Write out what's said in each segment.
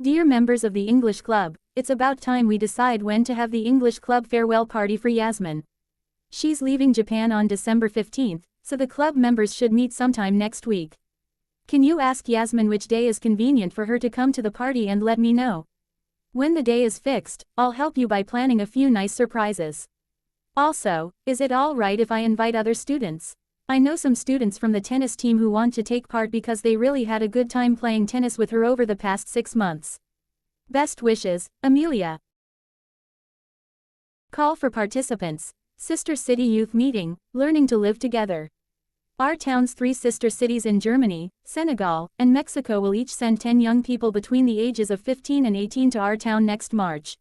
Dear members of the English Club, it's about time we decide when to have the English Club farewell party for Yasmin. She's leaving Japan on December 15th, so the club members should meet sometime next week. Can you ask Yasmin which day is convenient for her to come to the party and let me know? When the day is fixed, I'll help you by planning a few nice surprises. Also, is it all right if I invite other students? I know some students from the tennis team who want to take part because they really had a good time playing tennis with her over the past 6 months. Best wishes, Amelia. Call for participants. Sister City Youth Meeting, Learning to Live Together. Our town's 3 sister cities in Germany, Senegal, and Mexico will each send 10 young people between the ages of 15 and 18 to our town next March.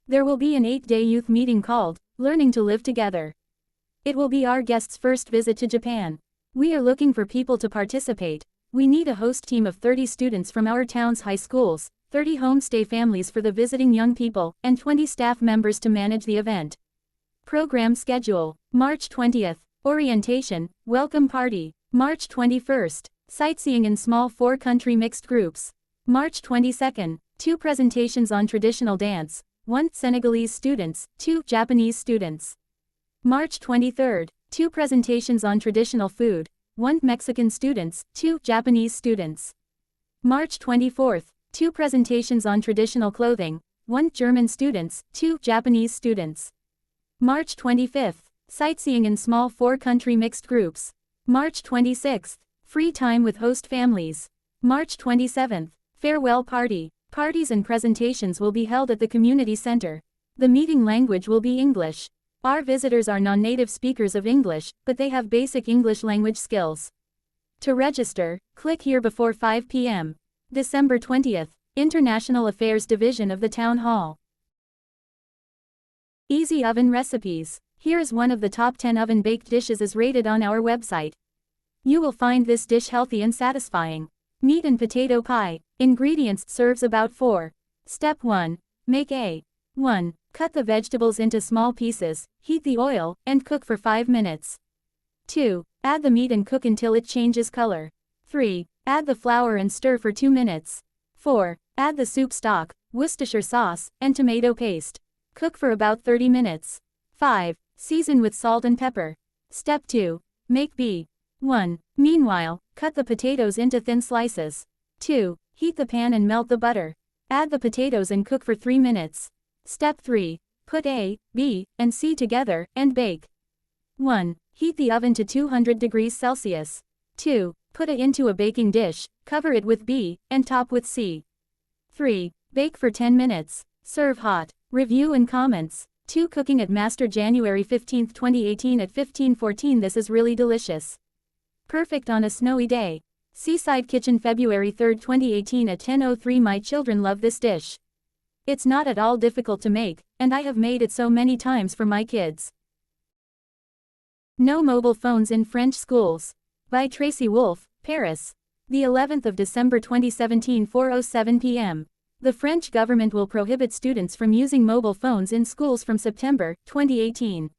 There will be an 8-day youth meeting called, Learning to Live Together. It will be our guests' first visit to Japan. We are looking for people to participate. We need a host team of 30 students from our town's high schools, 30 homestay families for the visiting young people, and 20 staff members to manage the event. Program schedule. March 20th, Orientation, Welcome Party. March 21st, Sightseeing in small 4-country mixed groups. March 22nd, 2 presentations on traditional dance, 1 Senegalese students, 2 Japanese students. March 23rd, 2 presentations on traditional food, 1 Mexican students, 2 Japanese students. March 24th, 2 presentations on traditional clothing, 1 German students, 2 Japanese students. March 25th, Sightseeing in small 4-country mixed groups. March 26th, Free time with host families. March 27th, Farewell Party. Parties and presentations will be held at the community center. The meeting language will be English. Our visitors are non-native speakers of English, but they have basic English language skills. To register, click here before 5 p.m. December 20th, International Affairs Division of the Town Hall. Easy oven recipes. Here's one of the top 10 oven-baked dishes as rated on our website. You will find this dish healthy and satisfying. Meat and potato pie. Ingredients serves about 4. Step 1. Make a 1. Cut the vegetables into small pieces, heat the oil, and cook for 5 minutes. 2. Add the meat and cook until it changes color. 3. Add the flour and stir for 2 minutes. 4. Add the soup stock, Worcestershire sauce, and tomato paste. Cook for about 30 minutes. 5. Season with salt and pepper. Step 2. Make b 1. Meanwhile, cut the potatoes into thin slices. 2. Heat the pan and melt the butter. Add the potatoes and cook for 3 minutes. Step 3. Put A, B, and C together, and bake. 1. Heat the oven to 200 degrees Celsius. 2. Put A into a baking dish, cover it with B, and top with C. 3. Bake for 10 minutes. Serve hot. Review and comments. 2. Cooking at Master January 15, 2018 at 15:14. This is really delicious. Perfect on a snowy day. Seaside Kitchen February 3, 2018 at 10:03. My children love this dish. It's not at all difficult to make, and I have made it so many times for my kids. No mobile phones in French schools. By Tracy Wolf, Paris. The 11th of December 2017, 4:07 p.m. The French government will prohibit students from using mobile phones in schools from September 2018.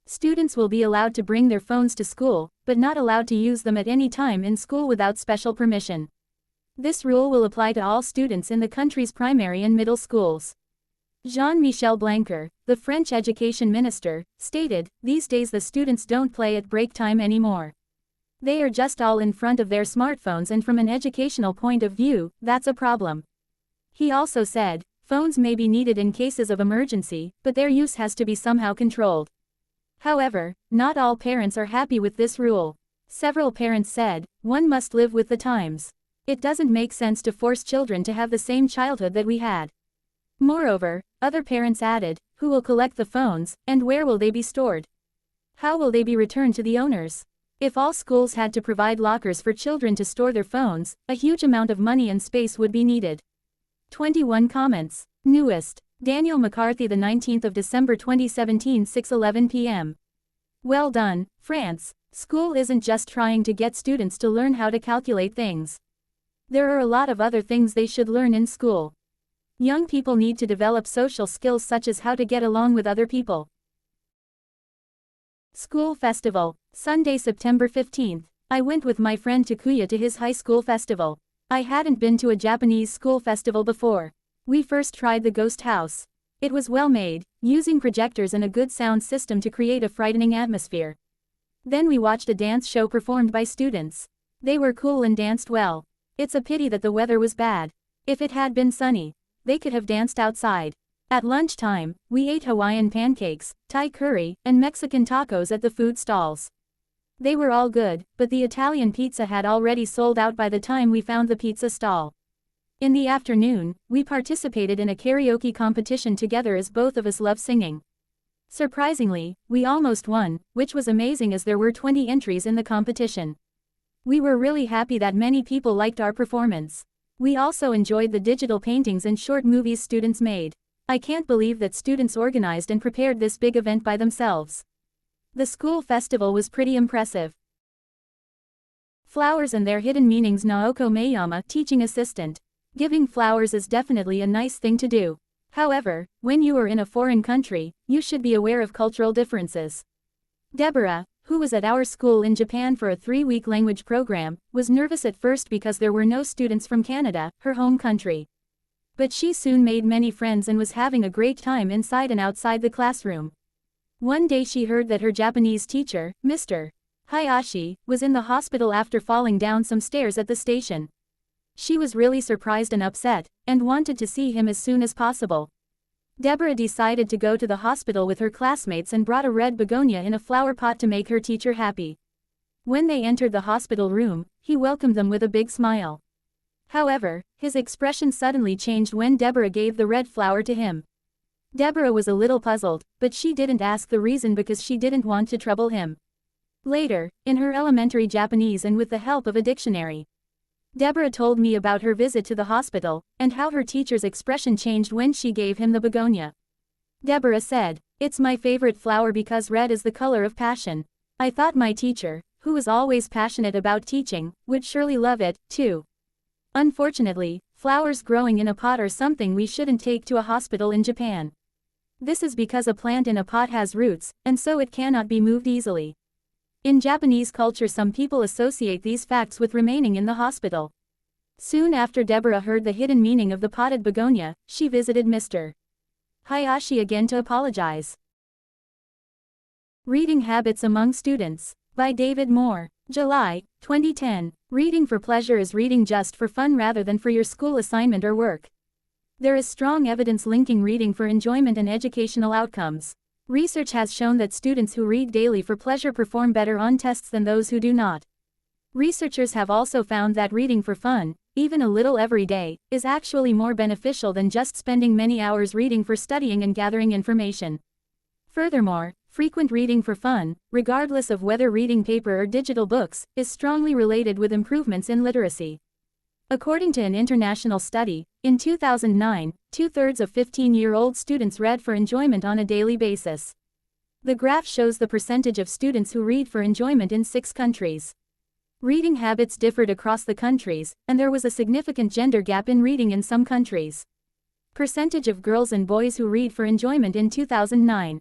Students will be allowed to bring their phones to school, but not allowed to use them at any time in school without special permission. This rule will apply to all students in the country's primary and middle schools. Jean-Michel Blanquer, the French education minister, stated, "These days the students don't play at break time anymore. They are just all in front of their smartphones, and from an educational point of view, that's a problem." He also said, phones may be needed in cases of emergency, but their use has to be somehow controlled. However, not all parents are happy with this rule. Several parents said, "One must live with the times. It doesn't make sense to force children to have the same childhood that we had." Moreover, other parents added, who will collect the phones, and where will they be stored? How will they be returned to the owners? If all schools had to provide lockers for children to store their phones, a huge amount of money and space would be needed. 21 comments. Newest. Daniel McCarthy, the 19th of December 2017, 6:11 p.m. Well done, France. School isn't just trying to get students to learn how to calculate things. There are a lot of other things they should learn in school. Young people need to develop social skills such as how to get along with other people. School Festival. Sunday, September 15th. I went with my friend Takuya to his high school festival. I hadn't been to a Japanese school festival before. We first tried the ghost house. It was well made, using projectors and a good sound system to create a frightening atmosphere. Then we watched a dance show performed by students. They were cool and danced well. It's a pity that the weather was bad. If it had been sunny, they could have danced outside. At lunchtime, we ate Hawaiian pancakes, Thai curry, and Mexican tacos at the food stalls. They were all good, but the Italian pizza had already sold out by the time we found the pizza stall. In the afternoon, we participated in a karaoke competition together as both of us love singing. Surprisingly, we almost won, which was amazing as there were 20 entries in the competition. We were really happy that many people liked our performance. We also enjoyed the digital paintings and short movies students made. I can't believe that students organized and prepared this big event by themselves. The school festival was pretty impressive. Flowers and their hidden meanings. Naoko Mayama, teaching assistant. Giving flowers is definitely a nice thing to do. However, when you are in a foreign country, you should be aware of cultural differences. Deborah, who was at our school in Japan for a 3-week language program, was nervous at first because there were no students from Canada, her home country. But she soon made many friends and was having a great time inside and outside the classroom. One day she heard that her Japanese teacher, Mr. Hayashi, was in the hospital after falling down some stairs at the station. She was really surprised and upset, and wanted to see him as soon as possible. Deborah decided to go to the hospital with her classmates and brought a red begonia in a flower pot to make her teacher happy. When they entered the hospital room, he welcomed them with a big smile. However, his expression suddenly changed when Deborah gave the red flower to him. Deborah was a little puzzled, but she didn't ask the reason because she didn't want to trouble him. Later, in her elementary Japanese and with the help of a dictionary, Deborah told me about her visit to the hospital, and how her teacher's expression changed when she gave him the begonia. Deborah said, "It's my favorite flower because red is the color of passion. I thought my teacher, who was always passionate about teaching, would surely love it, too." Unfortunately, flowers growing in a pot are something we shouldn't take to a hospital in Japan. This is because a plant in a pot has roots, and so it cannot be moved easily. In Japanese culture, some people associate these facts with remaining in the hospital. Soon after Deborah heard the hidden meaning of the potted begonia, she visited Mr. Hayashi again to apologize. Reading Habits Among Students, by David Moore. July, 2010. Reading for pleasure is reading just for fun rather than for your school assignment or work. There is strong evidence linking reading for enjoyment and educational outcomes. Research has shown that students who read daily for pleasure perform better on tests than those who do not. Researchers have also found that reading for fun, even a little every day, is actually more beneficial than just spending many hours reading for studying and gathering information. Furthermore, frequent reading for fun, regardless of whether reading paper or digital books, is strongly related with improvements in literacy. According to an international study, in 2009, 2/3 of 15-year-old students read for enjoyment on a daily basis. The graph shows the percentage of students who read for enjoyment in 6 countries. Reading habits differed across the countries, and there was a significant gender gap in reading in some countries. Percentage of girls and boys who read for enjoyment in 2009.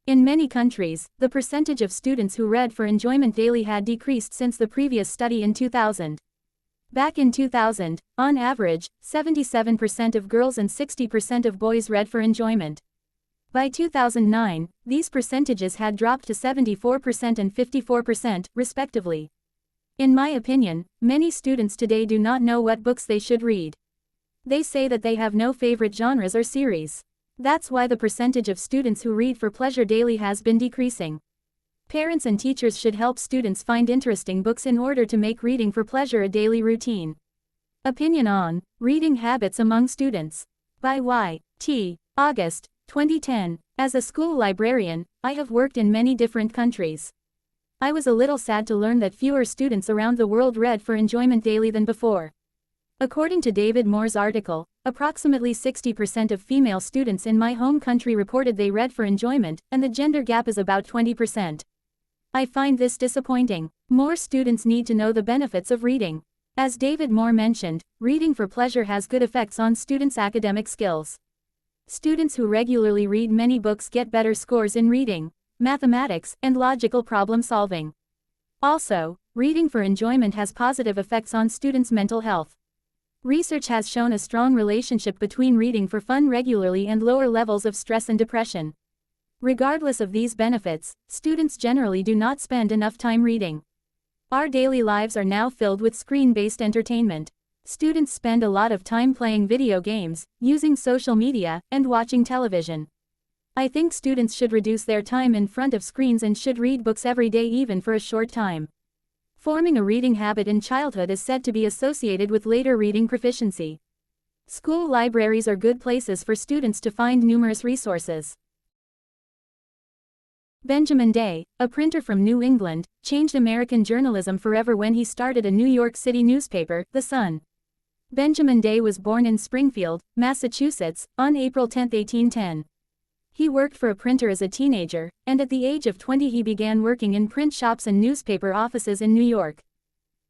In many countries, the percentage of students who read for enjoyment daily had decreased since the previous study in 2000. Back in 2000, on average, 77% of girls and 60% of boys read for enjoyment. By 2009, these percentages had dropped to 74% and 54%, respectively. In my opinion, many students today do not know what books they should read. They say that they have no favorite genres or series. That's why the percentage of students who read for pleasure daily has been decreasing. Parents and teachers should help students find interesting books in order to make reading for pleasure a daily routine. Opinion on Reading Habits Among Students, by Y.T. August, 2010. As a school librarian, I have worked in many different countries. I was a little sad to learn that fewer students around the world read for enjoyment daily than before. According to David Moore's article, approximately 60% of female students in my home country reported they read for enjoyment, and the gender gap is about 20%. I find this disappointing. More students need to know the benefits of reading. As David Moore mentioned, reading for pleasure has good effects on students' academic skills. Students who regularly read many books get better scores in reading, mathematics, and logical problem solving. Also, reading for enjoyment has positive effects on students' mental health. Research has shown a strong relationship between reading for fun regularly and lower levels of stress and depression. Regardless of these benefits, students generally do not spend enough time reading. Our daily lives are now filled with screen-based entertainment. Students spend a lot of time playing video games, using social media, and watching television. I think students should reduce their time in front of screens and should read books every day, even for a short time. Forming a reading habit in childhood is said to be associated with later reading proficiency. School libraries are good places for students to find numerous resources. Benjamin Day, a printer from New England, changed American journalism forever when he started a New York City newspaper, The Sun. Benjamin Day was born in Springfield, Massachusetts, on April 10, 1810. He worked for a printer as a teenager, and at the age of 20 he began working in print shops and newspaper offices in New York.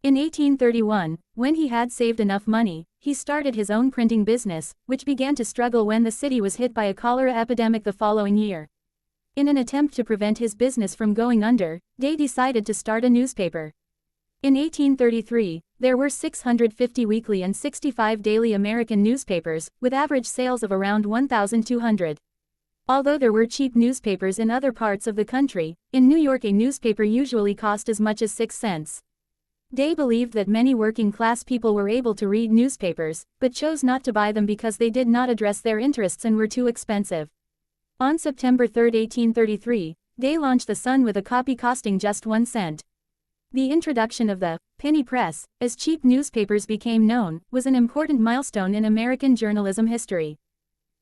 In 1831, when he had saved enough money, he started his own printing business, which began to struggle when the city was hit by a cholera epidemic the following year. In an attempt to prevent his business from going under, Day decided to start a newspaper. In 1833, there were 650 weekly and 65 daily American newspapers, with average sales of around 1,200. Although there were cheap newspapers in other parts of the country, in New York a newspaper usually cost as much as 6 cents. Day believed that many working-class people were able to read newspapers, but chose not to buy them because they did not address their interests and were too expensive. On September 3, 1833, Day launched The Sun with a copy costing just 1 cent. The introduction of the penny press, as cheap newspapers became known, was an important milestone in American journalism history.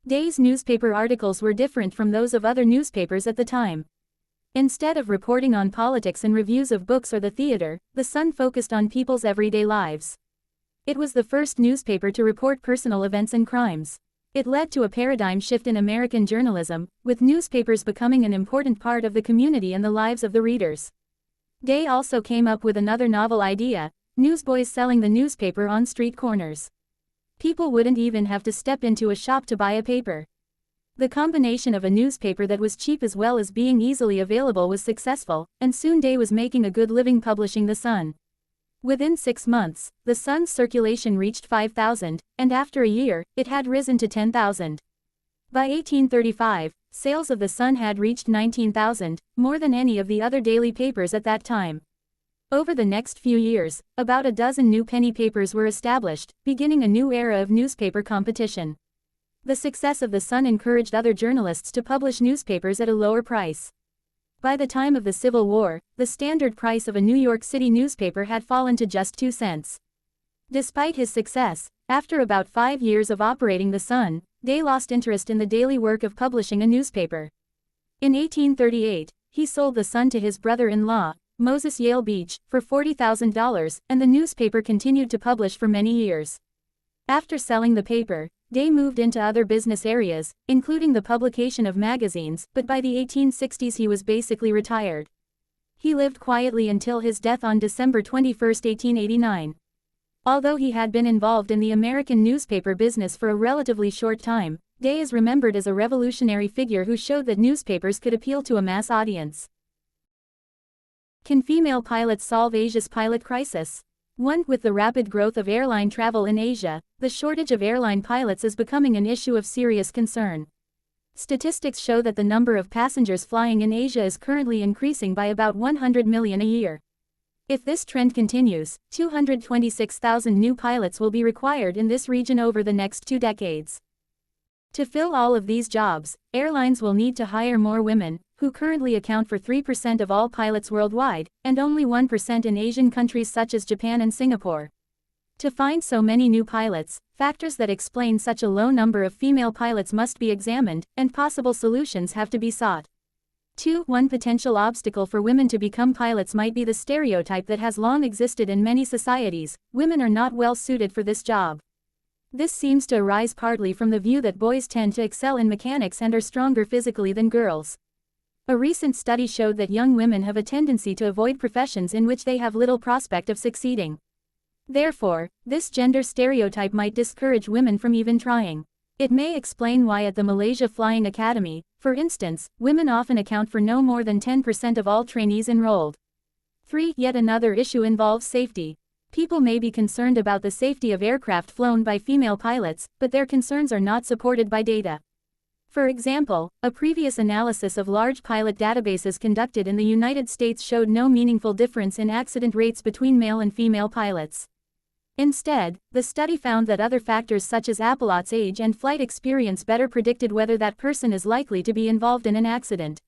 Day's newspaper articles were different from those of other newspapers at the time. Instead of reporting on politics and reviews of books or the theater, The Sun focused on people's everyday lives. It was the first newspaper to report personal events and crimes. It led to a paradigm shift in American journalism, with newspapers becoming an important part of the community and the lives of the readers. Day also came up with another novel idea: newsboys selling the newspaper on street corners. People wouldn't even have to step into a shop to buy a paper. The combination of a newspaper that was cheap as well as being easily available was successful, and soon Day was making a good living publishing The Sun. Within 6 months, The Sun's circulation reached 5,000, and after a year, it had risen to 10,000. By 1835, sales of The Sun had reached 19,000, more than any of the other daily papers at that time. Over the next few years, about a dozen new penny papers were established, beginning a new era of newspaper competition. The success of The Sun encouraged other journalists to publish newspapers at a lower price. By the time of the Civil War, the standard price of a New York City newspaper had fallen to just 2 cents. Despite his success, after about 5 years of operating The Sun, Day lost interest in the daily work of publishing a newspaper. In 1838, he sold The Sun to his brother-in-law, Moses Yale Beach, for $40,000, and the newspaper continued to publish for many years. After selling the paper, Day moved into other business areas, including the publication of magazines, but by the 1860s he was basically retired. He lived quietly until his death on December 21, 1889. Although he had been involved in the American newspaper business for a relatively short time, Day is remembered as a revolutionary figure who showed that newspapers could appeal to a mass audience. Can female pilots solve Asia's pilot crisis? 1. With the rapid growth of airline travel in Asia, the shortage of airline pilots is becoming an issue of serious concern. Statistics show that the number of passengers flying in Asia is currently increasing by about 100 million a year. If this trend continues, 226,000 new pilots will be required in this region over the next 2 decades. To fill all of these jobs, airlines will need to hire more women, who currently account for 3% of all pilots worldwide, and only 1% in Asian countries such as Japan and Singapore. To find so many new pilots, factors that explain such a low number of female pilots must be examined, and possible solutions have to be sought. 2. One potential obstacle for women to become pilots might be the stereotype that has long existed in many societies: women are not well suited for this job. This seems to arise partly from the view that boys tend to excel in mechanics and are stronger physically than girls. A recent study showed that young women have a tendency to avoid professions in which they have little prospect of succeeding. Therefore, this gender stereotype might discourage women from even trying. It may explain why at the Malaysia Flying Academy, for instance, women often account for no more than 10% of all trainees enrolled. 3. Yet another issue involves safety. People may be concerned about the safety of aircraft flown by female pilots, but their concerns are not supported by data. For example, a previous analysis of large pilot databases conducted in the United States showed no meaningful difference in accident rates between male and female pilots. Instead, the study found that other factors such as a pilot's age and flight experience better predicted whether that person is likely to be involved in an accident.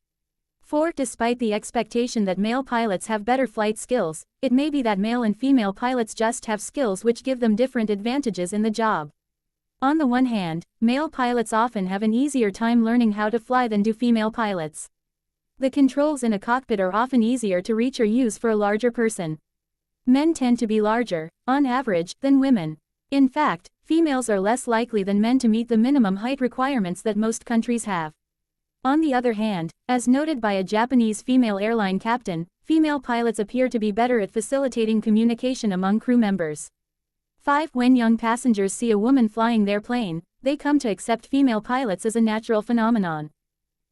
4. Despite the expectation that male pilots have better flight skills, it may be that male and female pilots just have skills which give them different advantages in the job. On the one hand, male pilots often have an easier time learning how to fly than do female pilots. The controls in a cockpit are often easier to reach or use for a larger person. Men tend to be larger, on average, than women. In fact, females are less likely than men to meet the minimum height requirements that most countries have. On the other hand, as noted by a Japanese female airline captain, female pilots appear to be better at facilitating communication among crew members. 5. When young passengers see a woman flying their plane, they come to accept female pilots as a natural phenomenon.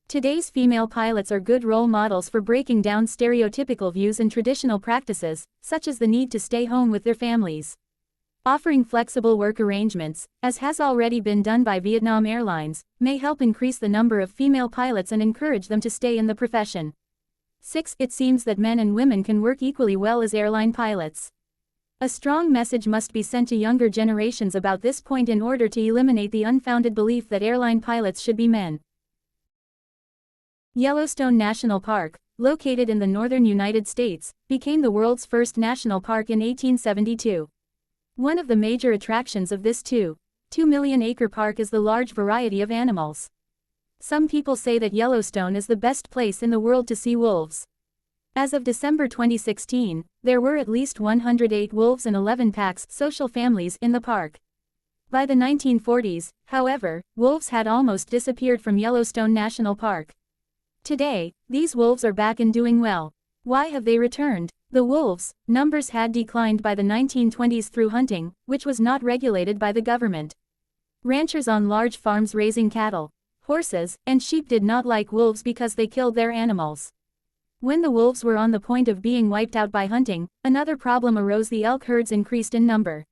Today's female pilots are good role models for breaking down stereotypical views and traditional practices, such as the need to stay home with their families. Offering flexible work arrangements, as has already been done by Vietnam Airlines, may help increase the number of female pilots and encourage them to stay in the profession. 6. It seems that men and women can work equally well as airline pilots. A strong message must be sent to younger generations about this point in order to eliminate the unfounded belief that airline pilots should be men. Yellowstone National Park, located in the northern United States, became the world's first national park in 1872. One of the major attractions of this 2-million-acre park is the large variety of animals. Some people say that Yellowstone is the best place in the world to see wolves. As of December 2016, there were at least 108 wolves and 11 packs, social families, in the park. By the 1940s, however, wolves had almost disappeared from Yellowstone National Park. Today, these wolves are back and doing well. Why have they returned? The wolves' numbers had declined by the 1920s through hunting, which was not regulated by the government. Ranchers on large farms raising cattle, horses, and sheep did not like wolves because they killed their animals. When the wolves were on the point of being wiped out by hunting, another problem arose: the elk herds increased in number.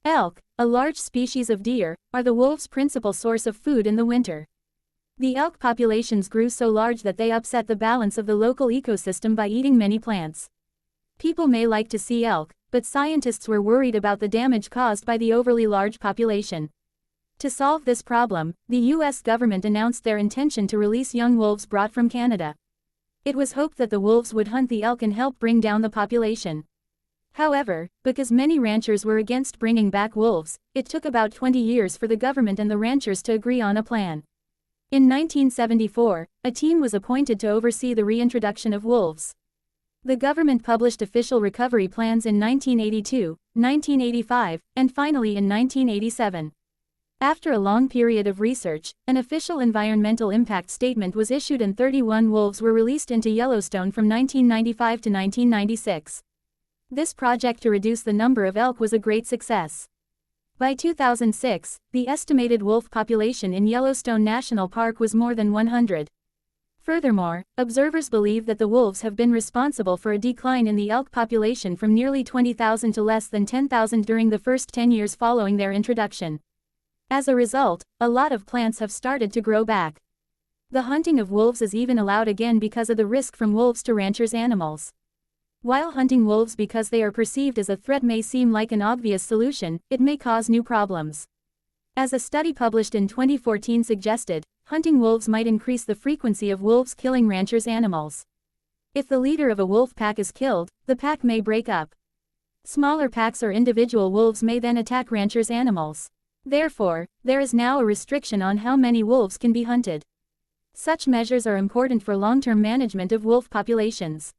Elk, a large species of deer, are the wolves' principal source of food in the winter. The elk populations grew so large that they upset the balance of the local ecosystem by eating many plants. People may like to see elk, but scientists were worried about the damage caused by the overly large population. To solve this problem, the U.S. government announced their intention to release young wolves brought from Canada. It was hoped that the wolves would hunt the elk and help bring down the population. However, because many ranchers were against bringing back wolves, it took about 20 years for the government and the ranchers to agree on a plan. In 1974, a team was appointed to oversee the reintroduction of wolves. The government published official recovery plans in 1982, 1985, and finally in 1987. After a long period of research, an official environmental impact statement was issued and 31 wolves were released into Yellowstone from 1995 to 1996. This project to reduce the number of elk was a great success. By 2006, the estimated wolf population in Yellowstone National Park was more than 100. Furthermore, observers believe that the wolves have been responsible for a decline in the elk population from nearly 20,000 to less than 10,000 during the first 10 years following their introduction. As a result, a lot of plants have started to grow back. The hunting of wolves is even allowed again because of the risk from wolves to ranchers' animals. While hunting wolves because they are perceived as a threat may seem like an obvious solution, it may cause new problems. As a study published in 2014 suggested, hunting wolves might increase the frequency of wolves killing ranchers' animals. If the leader of a wolf pack is killed, the pack may break up. Smaller packs or individual wolves may then attack ranchers' animals. Therefore, there is now a restriction on how many wolves can be hunted. Such measures are important for long-term management of wolf populations.